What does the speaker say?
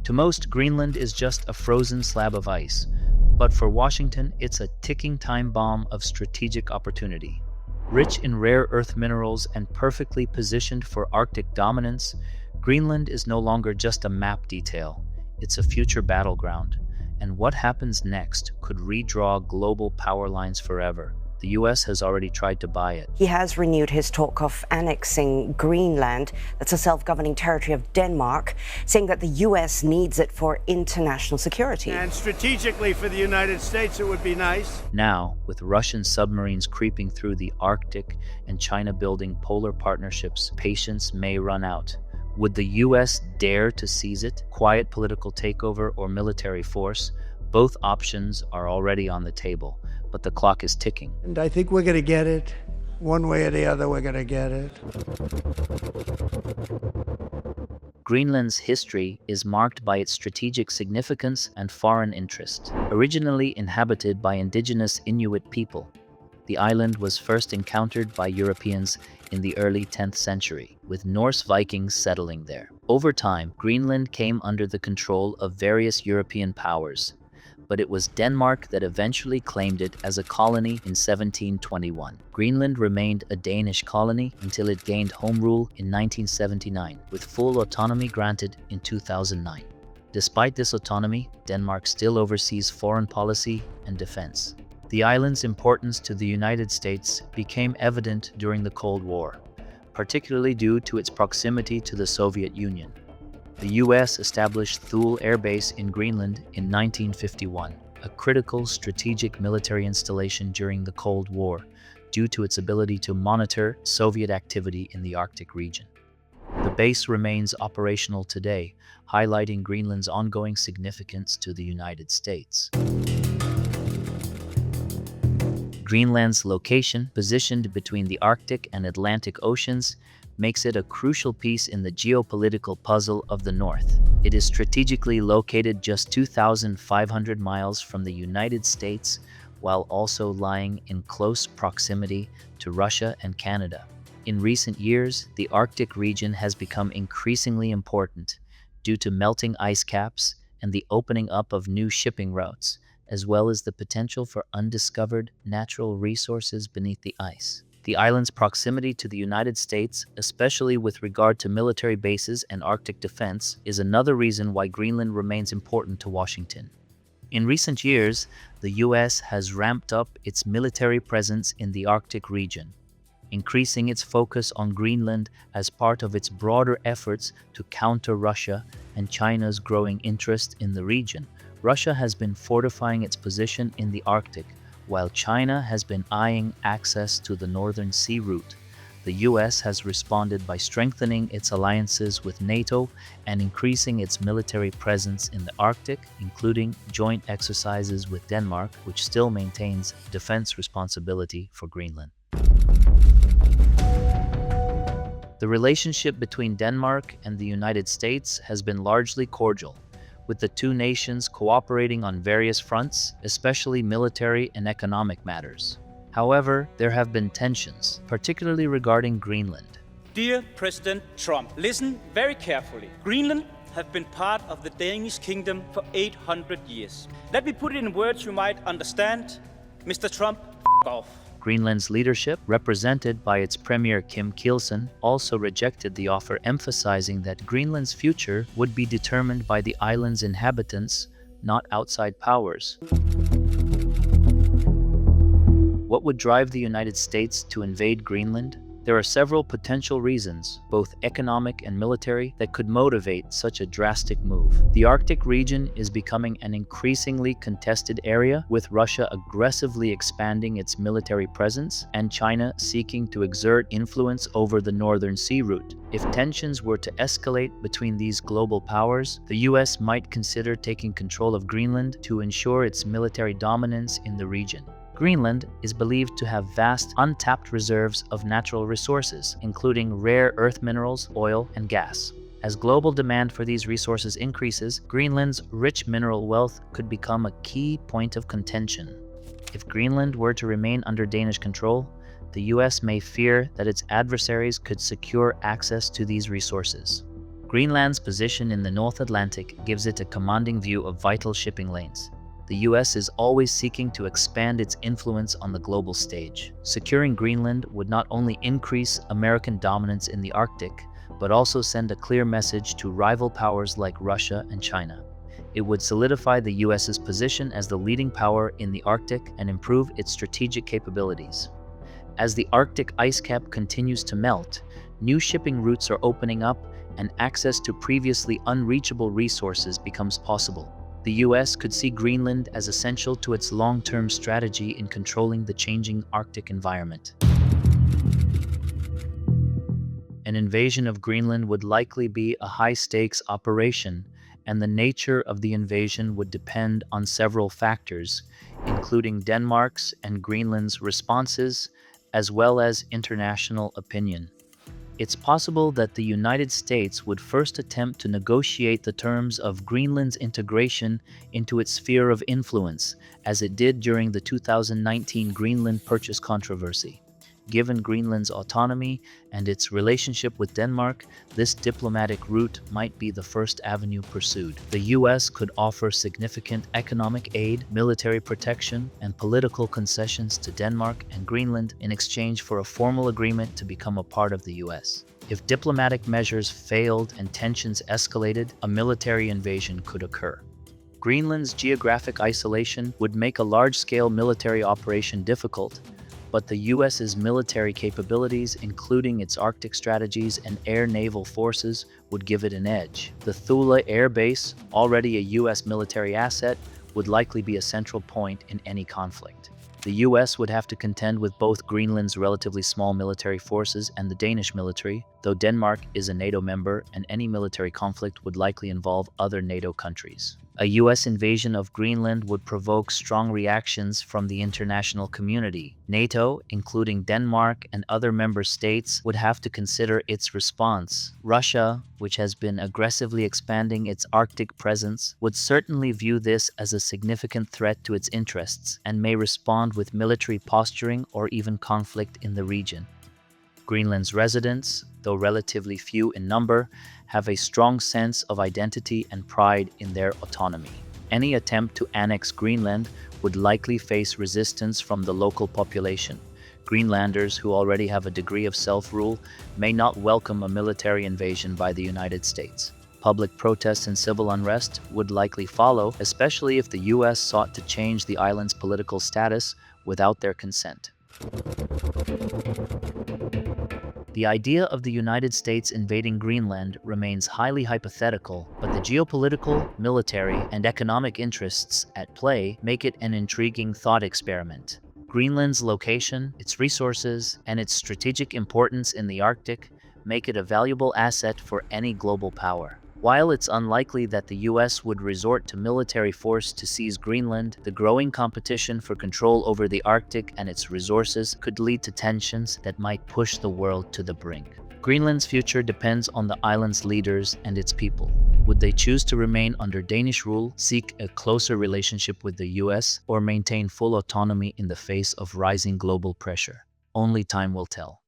To most, Greenland is just a frozen slab of ice, but for Washington, it's a ticking time bomb of strategic opportunity. Rich in rare earth minerals and perfectly positioned for Arctic dominance, Greenland is no longer just a map detail. It's a future battleground, and what happens next could redraw global power lines forever. The US has already tried to buy it. He has renewed his talk of annexing Greenland, that's a self-governing territory of Denmark, saying that the US needs it for international security. And strategically for the United States, it would be nice. Now, with Russian submarines creeping through the Arctic and China building polar partnerships, patience may run out. Would the US dare to seize it? Quiet political takeover or military force? Both options are already on the table, but the clock is ticking. And I think we're going to get it. One way or the other, we're going to get it. Greenland's history is marked by its strategic significance and foreign interest. Originally inhabited by indigenous Inuit people, the island was first encountered by Europeans in the early 10th century, with Norse Vikings settling there. Over time, Greenland came under the control of various European powers, but it was Denmark that eventually claimed it as a colony in 1721. Greenland remained a Danish colony until it gained home rule in 1979, with full autonomy granted in 2009. Despite this autonomy, Denmark still oversees foreign policy and defense. The island's importance to the United States became evident during the Cold War, particularly due to its proximity to the Soviet Union. The US established Thule Air Base in Greenland in 1951, a critical strategic military installation during the Cold War, due to its ability to monitor Soviet activity in the Arctic region. The base remains operational today, highlighting Greenland's ongoing significance to the United States. Greenland's location, positioned between the Arctic and Atlantic Oceans, makes it a crucial piece in the geopolitical puzzle of the North. It is strategically located just 2,500 miles from the United States, while also lying in close proximity to Russia and Canada. In recent years, the Arctic region has become increasingly important due to melting ice caps and the opening up of new shipping routes, as well as the potential for undiscovered natural resources beneath the ice. The island's proximity to the United States, especially with regard to military bases and Arctic defense, is another reason why Greenland remains important to Washington. In recent years, the US has ramped up its military presence in the Arctic region, increasing its focus on Greenland as part of its broader efforts to counter Russia and China's growing interest in the region. Russia has been fortifying its position in the Arctic, while China has been eyeing access to the Northern Sea route. The US has responded by strengthening its alliances with NATO and increasing its military presence in the Arctic, including joint exercises with Denmark, which still maintains defense responsibility for Greenland. The relationship between Denmark and the United States has been largely cordial, with the two nations cooperating on various fronts, especially military and economic matters. However, there have been tensions, particularly regarding Greenland. Dear President Trump, listen very carefully. Greenland have been part of the Danish kingdom for 800 years. Let me put it in words you might understand. Mr. Trump, f*** off. Greenland's leadership, represented by its premier Kim Kielsen, also rejected the offer, emphasizing that Greenland's future would be determined by the island's inhabitants, not outside powers. What would drive the United States to invade Greenland? There are several potential reasons, both economic and military, that could motivate such a drastic move. The Arctic region is becoming an increasingly contested area, with Russia aggressively expanding its military presence and China seeking to exert influence over the Northern Sea route. If tensions were to escalate between these global powers, the US might consider taking control of Greenland to ensure its military dominance in the region. Greenland is believed to have vast, untapped reserves of natural resources, including rare earth minerals, oil, and gas. As global demand for these resources increases, Greenland's rich mineral wealth could become a key point of contention. If Greenland were to remain under Danish control, the US may fear that its adversaries could secure access to these resources. Greenland's position in the North Atlantic gives it a commanding view of vital shipping lanes. The US is always seeking to expand its influence on the global stage. Securing Greenland would not only increase American dominance in the Arctic, but also send a clear message to rival powers like Russia and China. It would solidify the US's position as the leading power in the Arctic and improve its strategic capabilities. As the Arctic ice cap continues to melt, new shipping routes are opening up and access to previously unreachable resources becomes possible. The US could see Greenland as essential to its long-term strategy in controlling the changing Arctic environment. An invasion of Greenland would likely be a high-stakes operation, and the nature of the invasion would depend on several factors, including Denmark's and Greenland's responses, as well as international opinion. It's possible that the United States would first attempt to negotiate the terms of Greenland's integration into its sphere of influence, as it did during the 2019 Greenland Purchase controversy. Given Greenland's autonomy and its relationship with Denmark, this diplomatic route might be the first avenue pursued. The US could offer significant economic aid, military protection, and political concessions to Denmark and Greenland in exchange for a formal agreement to become a part of the US. If diplomatic measures failed and tensions escalated, a military invasion could occur. Greenland's geographic isolation would make a large-scale military operation difficult, but the US's military capabilities, including its Arctic strategies and air-naval forces, would give it an edge. The Thule Air Base, already a US military asset, would likely be a central point in any conflict. The US would have to contend with both Greenland's relatively small military forces and the Danish military, though Denmark is a NATO member and any military conflict would likely involve other NATO countries. A US invasion of Greenland would provoke strong reactions from the international community. NATO, including Denmark and other member states, would have to consider its response. Russia, which has been aggressively expanding its Arctic presence, would certainly view this as a significant threat to its interests and may respond with military posturing or even conflict in the region. Greenland's residents, though relatively few in number, have a strong sense of identity and pride in their autonomy. Any attempt to annex Greenland would likely face resistance from the local population. Greenlanders, who already have a degree of self-rule, may not welcome a military invasion by the United States. Public protests and civil unrest would likely follow, especially if the US sought to change the island's political status without their consent. The idea of the United States invading Greenland remains highly hypothetical, but the geopolitical, military, and economic interests at play make it an intriguing thought experiment. Greenland's location, its resources, and its strategic importance in the Arctic make it a valuable asset for any global power. While it's unlikely that the US would resort to military force to seize Greenland, the growing competition for control over the Arctic and its resources could lead to tensions that might push the world to the brink. Greenland's future depends on the island's leaders and its people. Would they choose to remain under Danish rule, seek a closer relationship with the US, or maintain full autonomy in the face of rising global pressure? Only time will tell.